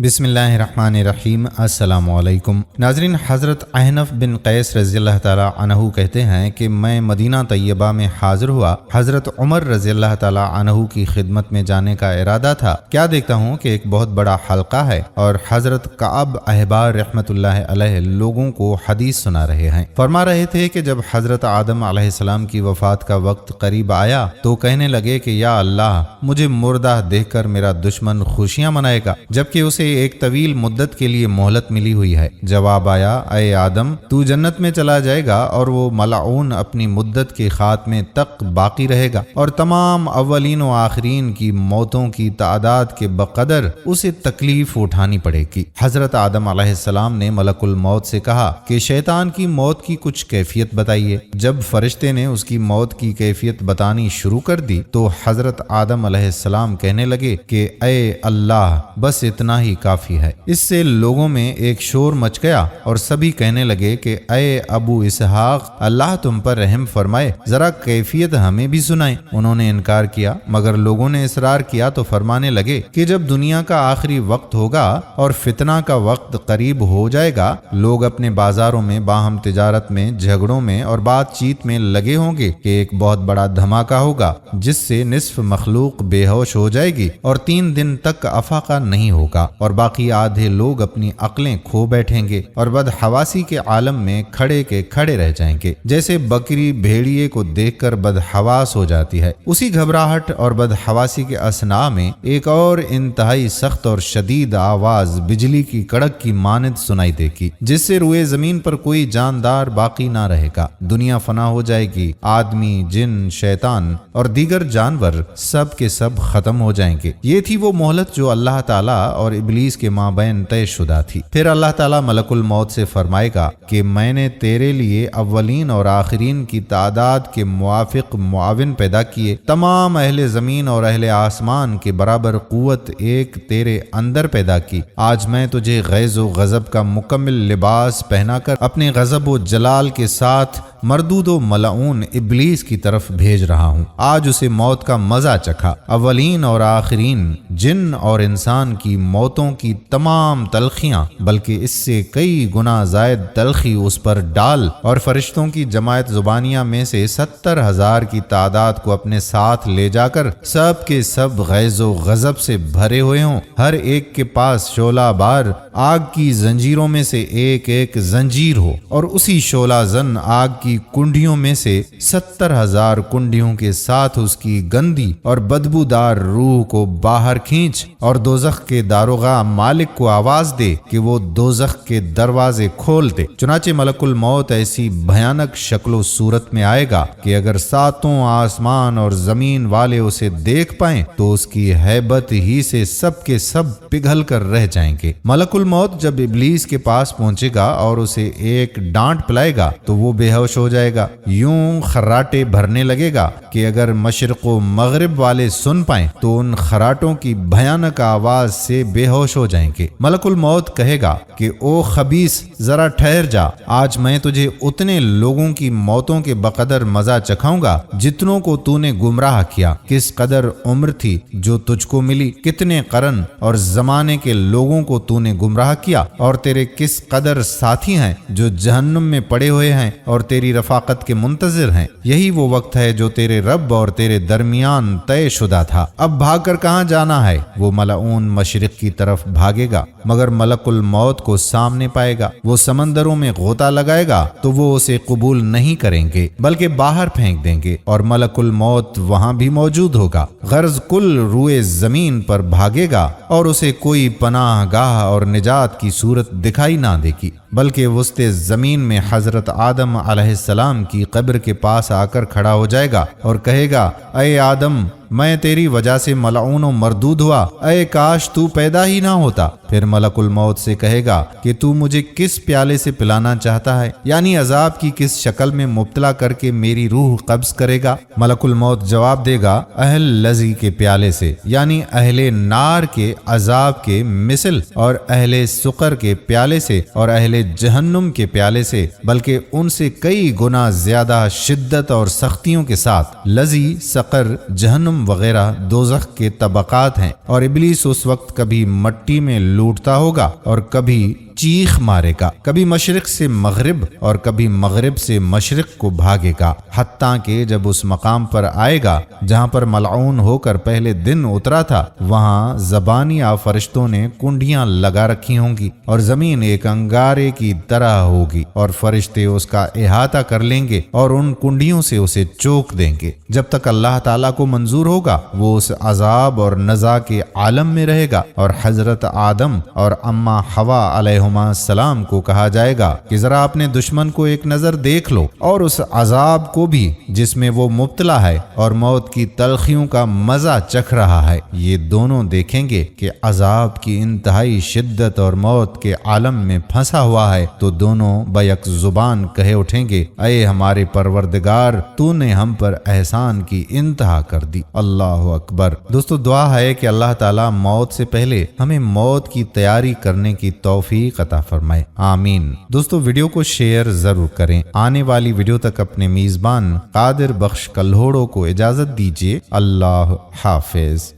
بسم اللہ الرحمن الرحیم۔ السلام علیکم ناظرین، حضرت احنف بن قیس رضی اللہ تعالی عنہ کہتے ہیں کہ میں مدینہ طیبہ میں حاضر ہوا، حضرت عمر رضی اللہ تعالی عنہ کی خدمت میں جانے کا ارادہ تھا۔ کیا دیکھتا ہوں کہ ایک بہت بڑا حلقہ ہے اور حضرت کعب احبار رحمۃ اللہ علیہ لوگوں کو حدیث سنا رہے ہیں۔ فرما رہے تھے کہ جب حضرت آدم علیہ السلام کی وفات کا وقت قریب آیا تو کہنے لگے کہ یا اللہ، مجھے مردہ دیکھ کر میرا دشمن خوشیاں منائے گا جبکہ اسے ایک طویل مدت کے لیے مہلت ملی ہوئی ہے۔ جواب آیا، اے آدم، تو جنت میں چلا جائے گا اور وہ ملعون اپنی مدت کے خاتمے تک باقی رہے گا، اور تمام اولین و آخرین کی موتوں کی تعداد کے بقدر اسے تکلیف اٹھانی پڑے گی۔ حضرت آدم علیہ السلام نے ملک الموت سے کہا کہ شیطان کی موت کی کچھ کیفیت بتائیے۔ جب فرشتے نے اس کی موت کی کیفیت بتانی شروع کر دی تو حضرت آدم علیہ السلام کہنے لگے کہ اے اللہ، بس اتنا ہی کافی ہے۔ اس سے لوگوں میں ایک شور مچ گیا اور سبھی کہنے لگے کہ اے ابو اسحاق، اللہ تم پر رحم فرمائے، ذرا کیفیت ہمیں بھی سنائیں۔ انہوں نے انکار کیا، مگر لوگوں نے اصرار کیا تو فرمانے لگے کہ جب دنیا کا آخری وقت ہوگا اور فتنہ کا وقت قریب ہو جائے گا، لوگ اپنے بازاروں میں باہم تجارت میں، جھگڑوں میں اور بات چیت میں لگے ہوں گے کہ ایک بہت بڑا دھماکہ ہوگا جس سے نصف مخلوق بے ہوش ہو جائے گی اور 3 دن تک افاقہ نہیں ہوگا، اور باقی آدھے لوگ اپنی عقلیں کھو بیٹھیں گے اور بدحواسی کے عالم میں کھڑے کے کھڑے رہ جائیں گے، جیسے بکری بھیڑیے کو دیکھ کر بدحواس ہو جاتی ہے۔ اسی گھبراہٹ اور بدحواسی کے اثناء میں ایک اور انتہائی سخت اور شدید آواز بجلی کی کڑک کی مانند سنائی دے گی، جس سے روئے زمین پر کوئی جاندار باقی نہ رہے گا۔ دنیا فنا ہو جائے گی، آدمی، جن، شیطان اور دیگر جانور سب کے سب ختم ہو جائیں گے۔ یہ تھی وہ مہلت جو اللہ تعالیٰ اور ابلیس کے مابین طے شدہ تھی۔ پھر اللہ تعالیٰ ملک الموت سے فرمائے گا کہ میں نے تیرے لیے اولین اور آخرین کی تعداد کے موافق معاون پیدا کیے، تمام اہل زمین اور اہل آسمان کے برابر قوت ایک تیرے اندر پیدا کی۔ آج میں تجھے غیظ و غضب کا مکمل لباس پہنا کر اپنے غضب و جلال کے ساتھ مردود و ملعون ابلیس کی طرف بھیج رہا ہوں۔ آج اسے موت کا مزہ چکھا۔ اولین اور آخرین، جن اور انسان کی موتوں کی تمام تلخیاں، بلکہ اس سے کئی گنا زائد تلخی اس پر ڈال، اور فرشتوں کی جماعت زبانیہ میں سے 70,000 کی تعداد کو اپنے ساتھ لے جا کر سب کے سب غیظ و غضب سے بھرے ہوئے ہوں۔ ہر ایک کے پاس شعلہ بار آگ کی زنجیروں میں سے ایک ایک زنجیر ہو، اور اسی شعلہ زن آگ کی کنڈیوں میں سے 70,000 کنڈیوں کے ساتھ اس کی گندی اور بدبودار روح کو باہر کھینچ، اور دوزخ کے داروغہ مالک کو آواز دے کہ وہ دوزخ کے دروازے کھول دے۔ چنانچہ ملک الموت ایسی بھیانک شکل و صورت میں آئے گا کہ اگر 7 آسمان اور زمین والے اسے دیکھ پائیں تو اس کی ہیبت ہی سے سب کے سب پگھل کر رہ جائیں گے۔ ملک الموت جب ابلیس کے پاس پہنچے گا اور اسے ایک ڈانٹ پلائے گا تو وہ بے ہوش ہو جائے گا، یوں خراٹے بھرنے لگے گا کہ اگر مشرق و مغرب والے سن پائیں تو ان خراٹوں کی بھیانک آواز سے بے ہوش ہو جائیں گے۔ ملک الموت کہے گا کہ او خبیث، ذرا ٹھہر جا، آج میں تجھے اتنے لوگوں کی موتوں کے بقدر مزہ چکھاؤں گا جتنوں کو تو نے گمراہ کیا۔ کس قدر عمر تھی جو تجھ کو ملی، کتنے قرن اور زمانے کے لوگوں کو تو نے گمراہ کیا، اور تیرے کس قدر ساتھی ہیں جو جہنم میں پڑے ہوئے ہیں اور تیری رفاقت کے منتظر ہیں۔ یہی وہ وقت ہے جو تیرے رب اور تیرے درمیان طے شدہ تھا۔ اب بھاگ کر کہاں جانا ہے؟ وہ ملعون مشرق کی طرف بھاگے گا، مگر ملک الموت کو سامنے پائے گا۔ وہ سمندروں میں غوطہ لگائے گا تو وہ اسے قبول نہیں کریں گے بلکہ باہر پھینک دیں گے، اور ملک الموت وہاں بھی موجود ہوگا۔ غرض کل روئے زمین پر بھاگے گا اور اسے کوئی پناہ گاہ اور نجات کی صورت دکھائی نہ دے گی، بلکہ وسط زمین میں حضرت آدم علیہ السلام کی قبر کے پاس آ کر کھڑا ہو جائے گا اور کہے گا، اے آدم، میں تیری وجہ سے ملعون و مردود ہوا، اے کاش تو پیدا ہی نہ ہوتا۔ پھر ملک الموت سے کہے گا کہ تو مجھے کس پیالے سے پلانا چاہتا ہے، یعنی عذاب کی کس شکل میں مبتلا کر کے میری روح قبض کرے گا؟ ملک الموت جواب دے گا، اہل لظی کے پیالے سے، یعنی اہل نار کے عذاب کے مثل، اور اہل سقر کے پیالے سے اور اہل جہنم کے پیالے سے، بلکہ ان سے کئی گنا زیادہ شدت اور سختیوں کے ساتھ۔ لظی، سقر، جہنم جہنم وغیرہ دوزخ کے طبقات ہیں، اور ابلیس اس وقت کبھی مٹی میں لوٹتا ہوگا اور کبھی چیخ مارے گا، کبھی مشرق سے مغرب اور کبھی مغرب سے مشرق کو بھاگے گا، حتیٰ کہ جب اس مقام پر آئے گا جہاں پر ملعون ہو کر پہلے دن اترا تھا، وہاں زبانیہ فرشتوں نے کنڈیاں لگا رکھی ہوں گی اور زمین ایک انگارے کی طرح ہوگی، اور فرشتے اس کا احاطہ کر لیں گے اور ان کنڈیوں سے اسے چوک دیں گے۔ جب تک اللہ تعالیٰ کو منظور ہوگا وہ اس عذاب اور نزا کے عالم میں رہے گا، اور حضرت آدم اور اما حوا علیہما السلام کو کہا جائے گا کہ ذرا اپنے دشمن کو ایک نظر دیکھ لو اور اس عذاب کو بھی جس میں وہ مبتلا ہے اور موت کی تلخیوں کا مزہ چکھ رہا ہے۔ یہ دونوں دیکھیں گے کہ عذاب کی انتہائی شدت اور موت کے عالم میں پھنسا ہوا ہے، تو دونوں بیک زبان کہے اٹھیں گے، اے ہمارے پروردگار، تو نے ہم پر احسان کی انتہا کر دی۔ اللہ اکبر۔ دوستو دعا ہے کہ اللہ تعالیٰ موت سے پہلے ہمیں موت کی تیاری کرنے کی توفیق عطا فرمائے، آمین۔ دوستو ویڈیو کو شیئر ضرور کریں۔ آنے والی ویڈیو تک اپنے میزبان قادر بخش کلہوڑوں کو اجازت دیجیے۔ اللہ حافظ۔